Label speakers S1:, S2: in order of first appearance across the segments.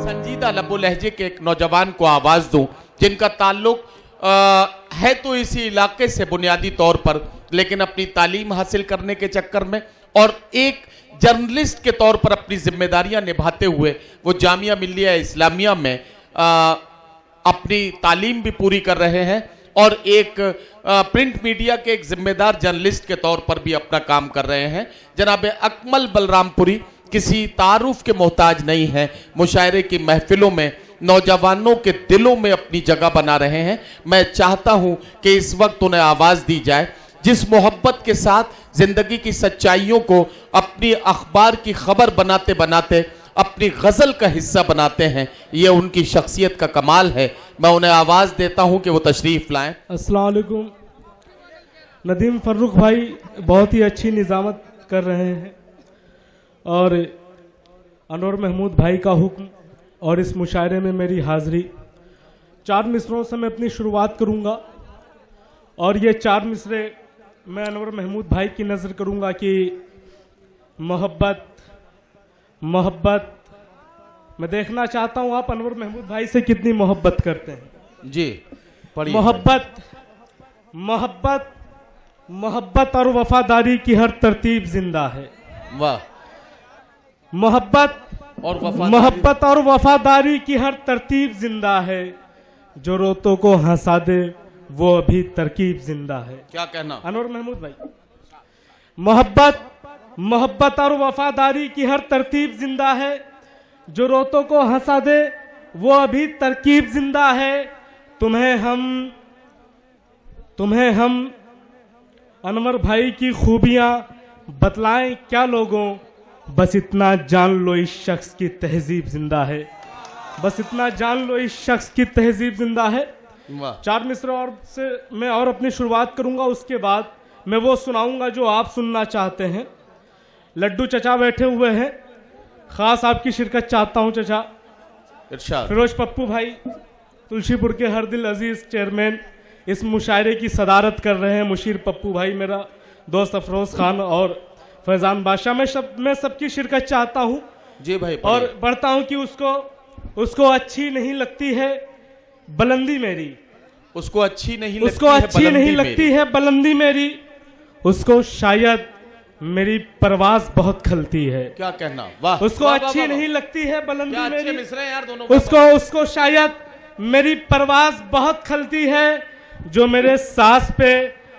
S1: संजीदा लबो लहजे के एक नौजवान को आवाज दूं जिनका ताल्लुक है तो इसी इलाके से बुनियादी तौर पर, लेकिन अपनी तालीम हासिल करने के चक्कर में और एक जर्नलिस्ट के तौर पर अपनी जिम्मेदारियां निभाते हुए वो जामिया मिल्लिया इस्लामिया में अपनी तालीम भी पूरी कर रहे हैं और एक प्रिंट मीडिया के एक जिम्मेदार जर्नलिस्ट के तौर पर भी अपना काम कर रहे हैं। जनाब अकमल बलरामपुरी किसी तारुफ के मोहताज नहीं है, मुशायरे की महफिलों में नौजवानों के दिलों में अपनी जगह बना रहे हैं। मैं चाहता हूं कि इस वक्त उन्हें आवाज दी जाए, जिस मोहब्बत के साथ जिंदगी की सच्चाइयों को अपनी अखबार की खबर बनाते बनाते अपनी गजल का हिस्सा बनाते हैं, ये उनकी शख्सियत का कमाल है। मैं उन्हें आवाज देता हूं कि वो तशरीफ लाएं।
S2: अस्सलाम वालेकुम। नदीम फर्रुख भाई बहुत ही अच्छी निजामत कर रहे हैं और अनवर महमूद भाई का हुक्म और इस मुशायरे में मेरी हाजिरी। 4 मिसरों से मैं अपनी शुरुआत करूंगा और ये 4 मिसरे मैं अनवर महमूद भाई की नज़र करूंगा कि मोहब्बत मोहब्बत। मैं देखना चाहता हूं आप अनवर महमूद भाई से कितनी मोहब्बत करते हैं।
S1: जी पढ़िए।
S2: मोहब्बत मोहब्बत मोहब्बत और वफादारी की हर तरतीब जिंदा है।
S1: वाह।
S2: मोहब्बत और वफादारी की हर तरतीब जिंदा है, जो रोतों को हंसा दे वो अभी तरकीब जिंदा है।
S1: क्या कहना
S2: अनवर महमूद भाई। मोहब्बत और वफादारी की हर तरतीब जिंदा है, जो रोतों को हंसा दे वो अभी तरकीब जिंदा है। तुम्हें हम अनवर भाई की खूबियां बतलाएं क्या लोगों, बस इतना जान लो इस शख्स की तहजीब जिंदा है। बस इतना जान लो इस शख्स की तहजीब जिंदा है। 4 मिसरे और से मैं और अपनी शुरुआत करूंगा, उसके बाद मैं वो सुनाऊंगा जो आप सुनना चाहते हैं। लड्डू चचा बैठे हुए हैं, खास आपकी शिरकत चाहता हूं चचा। फिरोज पप्पू भाई तुलसीपुर के हर दिल अजीज चेयरमैन इस मुशायरे की सदारत कर रहे हैं। मुशीर पप्पू भाई, मेरा दोस्त अफरोज खान और फैजान बादशाह। मैं सबकी शिरकत चाहता हूं
S1: जी भाई।
S2: और बढ़ता हूं कि उसको अच्छी नहीं लगती है बुलंदी मेरी, उसको अच्छी नहीं लगती है बुलंदी मेरी, उसको शायद मेरी परवाज बहुत खलती है।
S1: क्या कहना। वाह।
S2: उसको अच्छी नहीं लगती है बुलंदी मेरी,
S1: यार दोनों।
S2: उसको शायद मेरी परवाज बहुत खलती है, जो मेरे सांस पे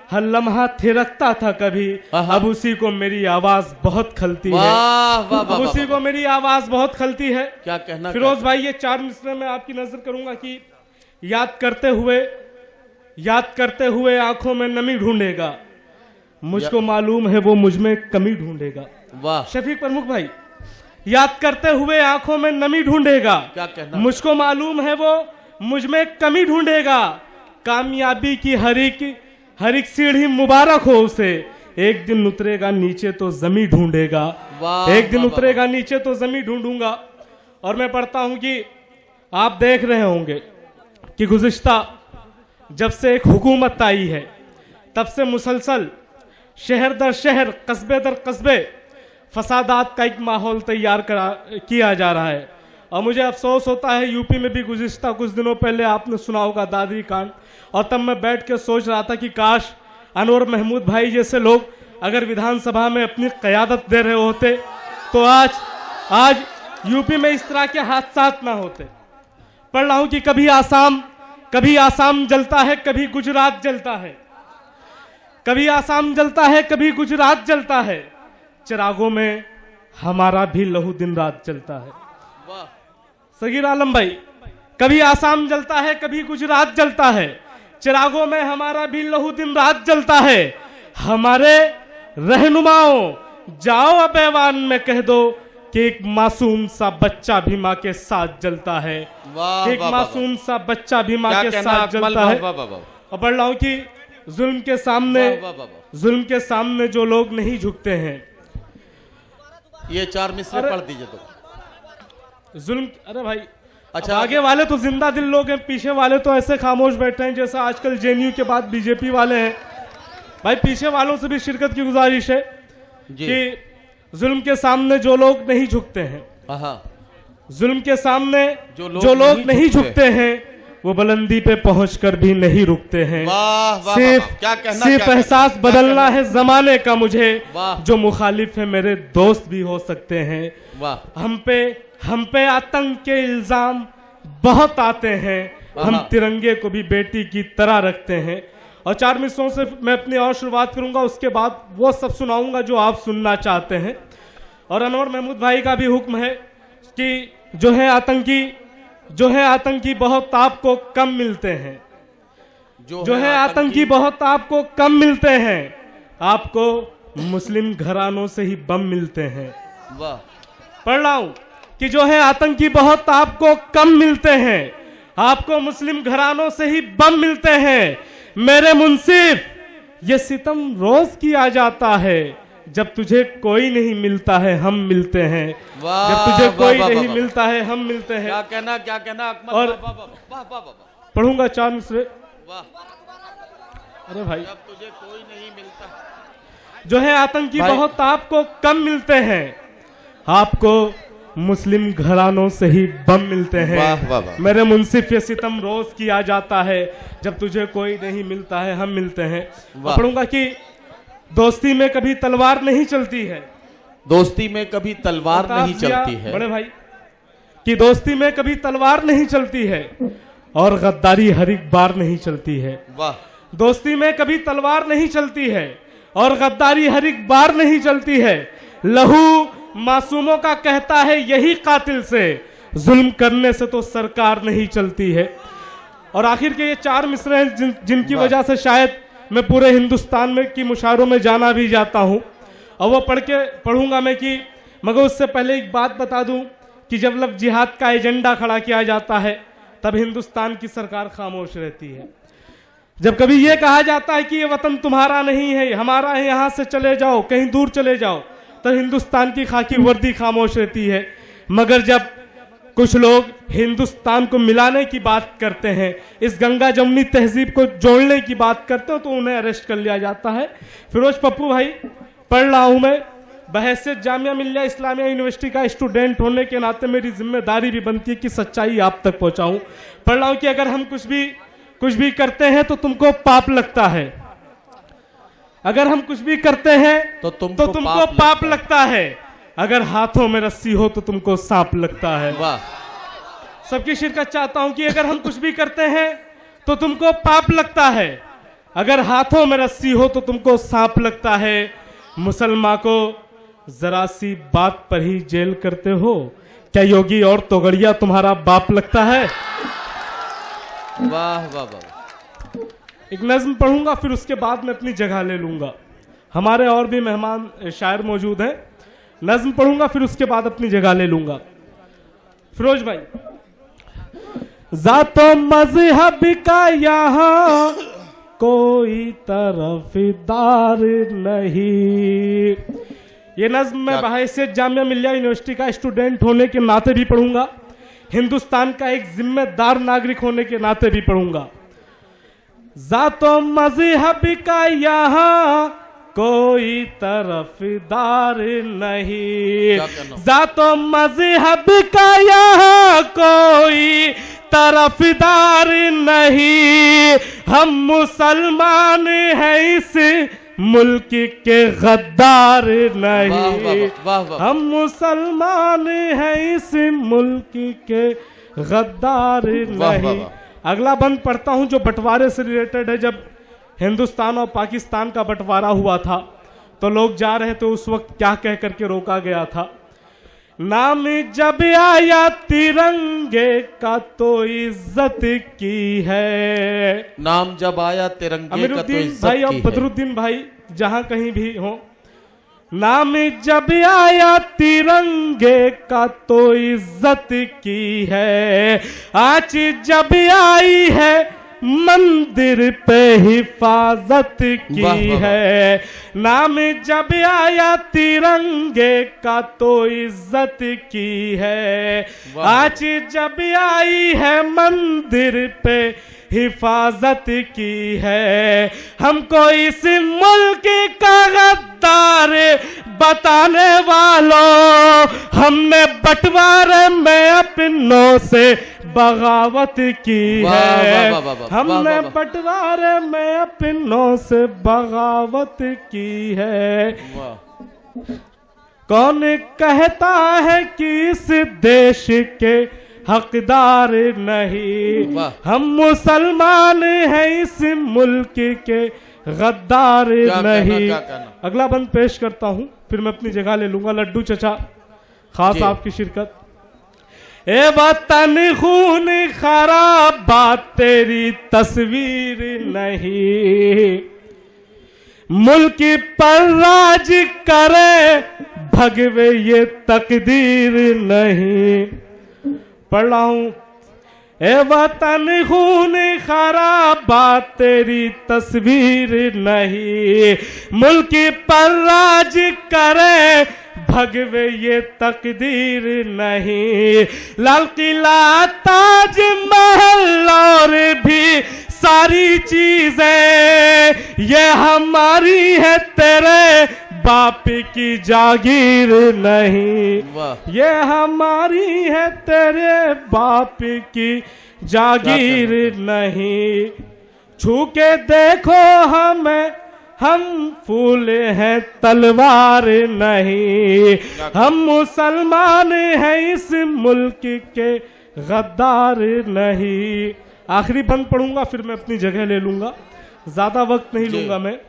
S2: हर लम्हा थिरकता था कभी, अब उसी को मेरी आवाज बहुत खलती है। अब उसी को मेरी आवाज बहुत खलती है।
S1: क्या कहना
S2: फिरोज भाई। ये 4 मिसरे में आपकी नजर करूंगा कि याद करते हुए आंखों में नमी ढूंढेगा, मुझको मालूम है वो मुझ में कमी ढूंढेगा।
S1: वाह।
S2: शफीक प्रमुख भाई। याद करते हुए आंखों में नमी ढूंढेगा,
S1: क्या कहना।
S2: मुझको मालूम है वो मुझ में कमी ढूंढेगा, कामयाबी की हर एक सीढ़ी मुबारक हो उसे, एक दिन उतरेगा नीचे तो जमी ढूंढेगा। एक दिन उतरेगा नीचे तो जमी ढूंढूंगा। और मैं पढ़ता हूं कि आप देख रहे होंगे कि गुज़िश्ता जब से एक हुकूमत आई है, तब से मुसलसल शहर दर शहर, कस्बे दर कस्बे फसादात का एक माहौल तैयार किया जा रहा है। और मुझे अफसोस होता है, यूपी में भी गुज़िश्ता कुछ दिनों पहले आपने सुना होगा दादरी कांड, और तब मैं बैठ के सोच रहा था कि काश अनवर महमूद भाई जैसे लोग अगर विधानसभा में अपनी क़यादत दे रहे होते तो आज यूपी में इस तरह के हादसात ना होते। पढ़ रहा हूं कि कभी आसाम जलता है, कभी गुजरात जलता है, कभी आसाम जलता है, कभी गुजरात जलता है, चिरागों में हमारा भी लहू दिन रात जलता है। सगीर आलम भाई। कभी आसाम जलता है, कभी गुजरात जलता है, चिरागों में हमारा भी लहू दिन रात जलता है। हमारे रहनुमाओं जाओ अब ऐवान में कह दो कि एक मासूम सा बच्चा भी माँ के साथ जलता है। एक मासूम सा बच्चा भी माँ के साथ जलता है। और बढ़ रहा हूं कि जुल्म के सामने जो लोग नहीं झुकते हैं।
S1: ये 4 मिसरे पढ़ दीजिए तो।
S2: जुल्म। अरे भाई अच्छा, आगे वाले तो जिंदा दिल लोग हैं, पीछे वाले तो ऐसे खामोश बैठे हैं जैसा आजकल जेएनयू के बाद बीजेपी वाले हैं। भाई पीछे वालों से भी शिरकत की गुजारिश है कि जुल्म के सामने जो लोग नहीं झुकते हैं, जुल्म के सामने
S1: जो
S2: जो
S1: लोग
S2: लोग नहीं झुकते हैं वो बुलंदी पे पहुंचकर भी नहीं रुकते हैं।
S1: वाह वाह
S2: सिर्फ
S1: वाह, क्या कहना,
S2: सिर्फ
S1: क्या
S2: एहसास
S1: कहना,
S2: बदलना है जमाने का मुझे,
S1: वाह।
S2: जो मुखालिफ है मेरे दोस्त भी हो सकते हैं।
S1: वाह
S2: हम पे आतंक के इल्जाम बहुत आते हैं, हम
S1: हाँ।
S2: तिरंगे को भी बेटी की तरह रखते हैं। और 4 मिसरों से मैं अपनी और शुरुआत करूंगा, उसके बाद वो सब सुनाऊंगा जो आप सुनना चाहते हैं। और अनवर महमूद भाई का भी हुक्म है कि जो है आतंकी बहुत आपको कम मिलते हैं, जो है आतंकी बहुत आपको कम मिलते हैं, आपको मुस्लिम घरानों से ही बम मिलते हैं।
S1: वाह।
S2: पढ़ रहा हूं कि जो है आतंकी बहुत आपको कम मिलते हैं, आपको मुस्लिम घरानों से ही बम मिलते हैं। मेरे मुंसिफ ये सितम रोज किया जाता है, जब तुझे कोई नहीं मिलता है हम मिलते हैं।
S1: वाह,
S2: जब तुझे
S1: वाह,
S2: कोई
S1: वाह,
S2: नहीं
S1: वाह,
S2: मिलता है हम मिलते हैं।
S1: क्या कहना, क्या कहना अकमल,
S2: और
S1: वाह, वाह, वाह, वाह, वाह,
S2: पढ़ूंगा 4 मिसरे।
S1: वाह।
S2: अरे भाई,
S1: जब तुझे कोई नहीं मिलता,
S2: जो है आतंकी
S1: भाई।
S2: बहुत आपको कम मिलते हैं, आपको मुस्लिम घरानों से ही बम मिलते हैं।
S1: वाह, वाह, वाह।
S2: मेरे मुंसिफ ये सितम रोज किया जाता है, जब तुझे कोई नहीं मिलता है हम मिलते हैं।
S1: वाह।
S2: पढ़ूंगा कि दोस्ती में कभी तलवार नहीं चलती है,
S1: दोस्ती में कभी तलवार नहीं
S2: औकाफ दिया
S1: चलती है।
S2: बड़े भाई कि दोस्ती में कभी तलवार नहीं चलती है और गद्दारी हर एक बार नहीं चलती है।
S1: वाह।
S2: दोस्ती में कभी तलवार नहीं चलती है और गद्दारी हर एक बार नहीं चलती है। लहू मासूमों का कहता है यही कातिल से, जुल्म करने से तो सरकार नहीं चलती है। और आखिर के ये 4 मिसरे हैं जिनकी
S1: वाह।
S2: वजह से शायद मैं पूरे हिंदुस्तान में की मुशायरों में जाना भी जाता हूं, और वो पढ़ूंगा मैं कि मगर उससे पहले एक बात बता दूं कि जब लफ्ज़ जिहाद का एजेंडा खड़ा किया जाता है तब हिंदुस्तान की सरकार खामोश रहती है। जब कभी यह कहा जाता है कि ये वतन तुम्हारा नहीं है हमारा है, यहां से चले जाओ, कहीं दूर चले जाओ, तो हिंदुस्तान की खाकी वर्दी खामोश रहती है। मगर जब कुछ लोग हिंदुस्तान को मिलाने की बात करते हैं, इस गंगा जमुनी तहजीब को जोड़ने की बात करते हो, तो उन्हें अरेस्ट कर लिया जाता है। फिरोज पप्पू भाई, पढ़ रहा हूं मैं, बहैसियत जामिया मिल्लिया इस्लामिया यूनिवर्सिटी का स्टूडेंट होने के नाते मेरी जिम्मेदारी भी बनती है कि सच्चाई आप तक पहुंचाऊं। पढ़ रहा हूं कि अगर हम कुछ भी करते हैं तो तुमको पाप लगता है, अगर हम कुछ भी करते हैं तो तुमको पाप लगता है, अगर हाथों में रस्सी हो तो तुमको सांप लगता है।
S1: वाह।
S2: सबकी शिरकत चाहता हूं कि अगर हम कुछ भी करते हैं तो तुमको पाप लगता है, अगर हाथों में रस्सी हो तो तुमको सांप लगता है। मुसलमान को जरा सी बात पर ही जेल करते हो, क्या योगी और तोगड़िया तुम्हारा बाप लगता है?
S1: वाह वाह वाह।
S2: एक नज्म पढ़ूंगा, फिर उसके बाद मैं अपनी जगह ले लूंगा। हमारे और भी मेहमान शायर मौजूद हैं। नज्म पढ़ूंगा, फिर उसके बाद अपनी जगह ले लूंगा। फिरोज भाई, जातो मजहब का यहाँ कोई तरफदार नहीं। ये नज्म मैं बहैसियत जामिया मिल्लिया यूनिवर्सिटी का स्टूडेंट होने के नाते भी पढ़ूंगा, हिंदुस्तान का एक जिम्मेदार नागरिक होने के नाते भी पढ़ूंगा। जातो मजहब का यहाँ कोई तरफदार नहीं, जातो मजहब का यहाँ कोई तरफदार नहीं, हम मुसलमान हैं इस मुल्क के गद्दार नहीं, हम मुसलमान हैं इस मुल्क के गद्दार नहीं। अगला बंद पढ़ता हूं जो बंटवारे से रिलेटेड है। जब हिंदुस्तान और पाकिस्तान का बंटवारा हुआ था तो लोग जा रहे थे, उस वक्त क्या कह करके रोका गया था? नाम जब आया तिरंगे का तो इज्जत की है,
S1: नाम जब आया तिरंगे का तो इज्जत
S2: भाई और बदरुद्दीन भाई जहां कहीं भी हो, नाम जब आया तिरंगे का तो इज्जत की है, आज जब आई है मंदिर पे हिफाजत की है, नाम जब आया तिरंगे का तो इज्जत की है, आज जब आई है मंदिर पे हिफाजत की है। हमको इस मुल्क का गद्दार बताने वालों, हमने बंटवारे में अपनों से बगावत की है। हमने बंटवारे में अपनों से बगावत की है। कौन कहता है कि इस देश के हकदार नहीं, हम मुसलमान हैं इस मुल्क के गद्दार नहीं। अगला बंद पेश करता हूं, फिर मैं अपनी जगह ले लूंगा। लड्डू चचा खास आपकी शिरकत। ए वतन खून खराब बात तेरी तस्वीर नहीं, मुल्क पर राज करे भगवे ये तकदीर नहीं। पढ़ाऊं ए वतन खून खराब बात तेरी तस्वीर नहीं, मुल्क पर राज करे भगवे ये तकदीर नहीं। लाल किला ताज महल और भी सारी चीजें ये हमारी है, तेरे बाप की जागीर नहीं। ये हमारी है, तेरे बाप की जागीर नहीं। छू के देखो हमें, हम फूल हैं तलवार नहीं, हम मुसलमान हैं इस मुल्क के गद्दार नहीं। आखिरी बंद पढ़ूंगा, फिर मैं अपनी जगह ले लूंगा, ज्यादा वक्त नहीं लूंगा मैं।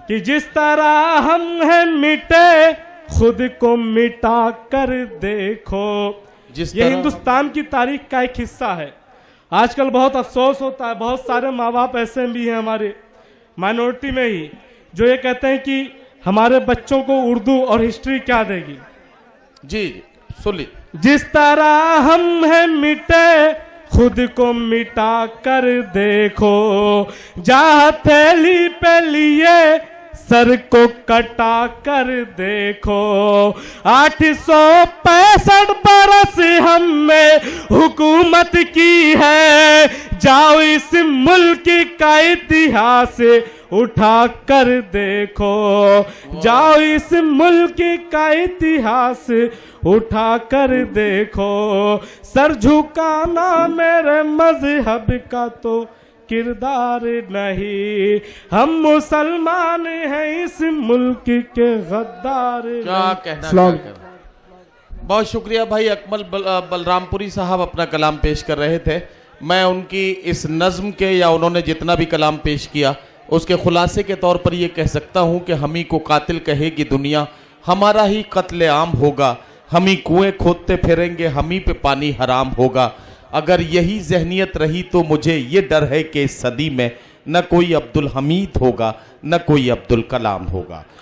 S2: कि जिस तरह हम हैं मिटे, खुद को मिटा कर देखो। ये हिंदुस्तान की तारीख का एक हिस्सा है। आजकल बहुत अफसोस होता है, बहुत सारे माँ बाप ऐसे भी हैं हमारे माइनॉरिटी में ही, जो ये कहते हैं कि हमारे बच्चों को उर्दू और हिस्ट्री क्या देगी।
S1: जी सुन ली।
S2: जिस तरह हम हैं मिटे, खुद को मिटा कर देखो। जहाँ थैली पे लिए सर को कटा कर देखो। 865 बरस हमने हुकूमत की है, जाओ इस मुल्क का इतिहास उठा कर देखो। जाओ इस मुल्क का इतिहास उठा कर देखो। सर झुकाना मेरे मजहब का तो किरदार नहीं, हम मुसलमान हैं इस मुल्क के गद्दार।
S1: क्या कहना। बहुत शुक्रिया भाई अकमल बलरामपुरी साहब अपना कलाम पेश कर रहे थे। मैं उनकी इस नज्म के या उन्होंने जितना भी कलाम पेश किया उसके खुलासे के तौर पर ये कह सकता हूँ कि हम ही को कातिल कहेगी दुनिया, हमारा ही कत्ले आम होगा। हम ही कुएं खोदते फिरेंगे, हम ही पे पानी हराम होगा। अगर यही जहनियत रही तो मुझे ये डर है कि इस सदी में न कोई अब्दुल हमीद होगा न कोई अब्दुल कलाम होगा।